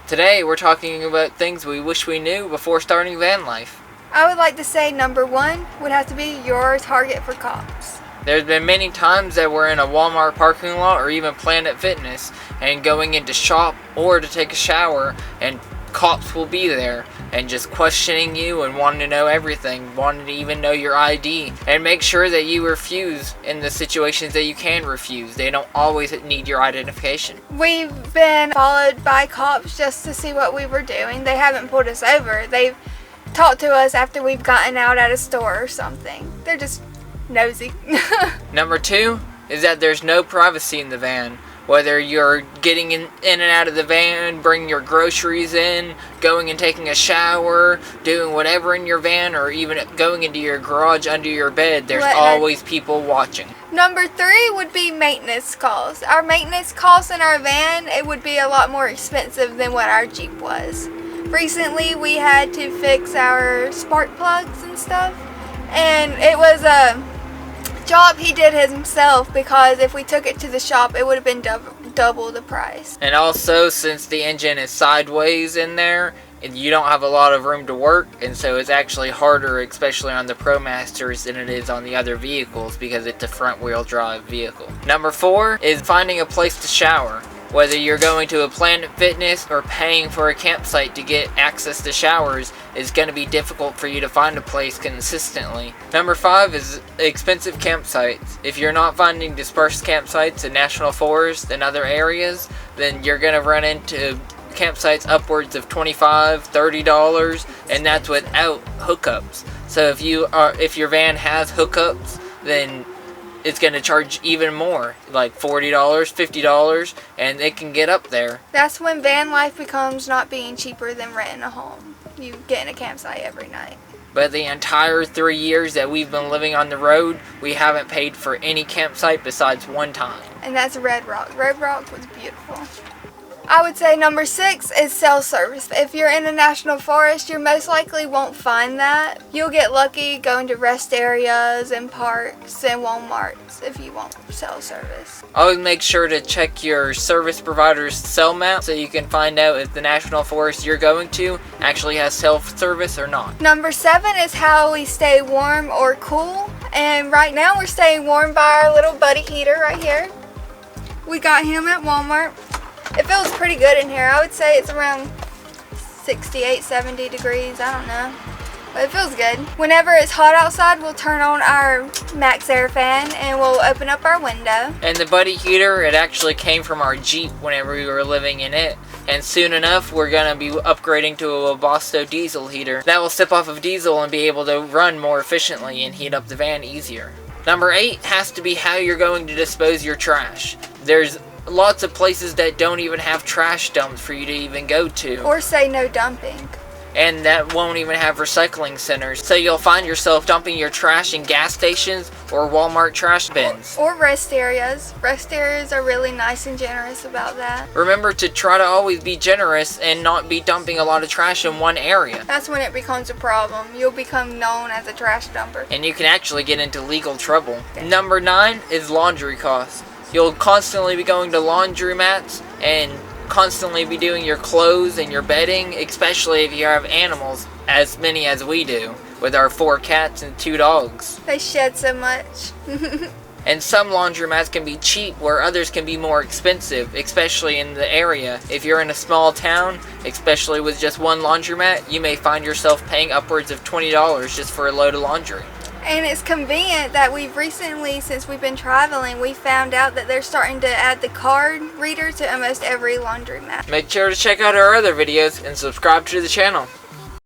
Today we're talking about things we wish we knew before starting van life. I would like to say number one would have to be your target for cops. There's been many times that we're in a Walmart parking lot or even Planet Fitness and going in to shop or to take a shower, and cops will be there and just questioning you and wanting to know everything, wanting to even know your ID, and make sure that you refuse in the situations that you can refuse. They don't always need your identification. We've been followed by cops just to see what we were doing. They haven't pulled us over. They've talked to us after we've gotten out at a store or something. They're just nosy. Number two is that there's no privacy in the van. Whether you're getting in and out of the van, bringing your groceries in, going and taking a shower, doing whatever in your van, or even going into your garage under your bed, there's always people watching. Number three would be maintenance costs. Our maintenance costs in our van, it would be a lot more expensive than what our Jeep was. Recently we had to fix our spark plugs and stuff, and it was a job he did himself, because if we took it to the shop it would have been double the price. And also, since the engine is sideways in there, you don't have a lot of room to work, and so it's actually harder, especially on the ProMasters, than it is on the other vehicles because it's a front wheel drive vehicle. Number four is finding a place to shower. Whether you're going to a Planet Fitness or paying for a campsite to get access to showers, is going to be difficult for you to find a place consistently. Number five is expensive campsites. If you're not finding dispersed campsites in national forests and other areas, then you're going to run into campsites upwards of $25, $30, and that's without hookups. So if your van has hookups, then it's going to charge even more, like $40, $50, and it can get up there. That's when van life becomes not being cheaper than renting a home. You get in a campsite every night. But the entire 3 years that we've been living on the road, we haven't paid for any campsite besides one time. And that's Red Rock. Red Rock was beautiful. I would say number six is cell service. If you're in a national forest, you most likely won't find that. You'll get lucky going to rest areas and parks and Walmarts if you want cell service. Always make sure to check your service provider's cell map so you can find out if the national forest you're going to actually has cell service or not. Number seven is how we stay warm or cool. And right now we're staying warm by our little buddy heater right here. We got him at Walmart. It feels pretty good in here. I would say it's around 68, 70 degrees. I don't know. But it feels good. Whenever it's hot outside, we'll turn on our MaxxAir fan and we'll open up our window. And the buddy heater, it actually came from our Jeep whenever we were living in it. And soon enough, we're going to be upgrading to a Webasto diesel heater. That will sip off of diesel and be able to run more efficiently and heat up the van easier. Number 8 has to be how you're going to dispose your trash. There's lots of places that don't even have trash dumps for you to even go to. Or say no dumping. And that won't even have recycling centers. So you'll find yourself dumping your trash in gas stations or Walmart trash bins. Or rest areas. Rest areas are really nice and generous about that. Remember to try to always be generous and not be dumping a lot of trash in one area. That's when it becomes a problem. You'll become known as a trash dumper. And you can actually get into legal trouble. Number 9 is laundry costs. You'll constantly be going to laundromats and constantly be doing your clothes and your bedding, especially if you have animals, as many as we do, with our 4 cats and 2 dogs. They shed so much. And some laundromats can be cheap where others can be more expensive, especially in the area. If you're in a small town, especially with just one laundromat, you may find yourself paying upwards of $20 just for a load of laundry. And it's convenient that we've recently, since we've been traveling, we found out that they're starting to add the card reader to almost every laundromat. Make sure to check out our other videos and subscribe to the channel.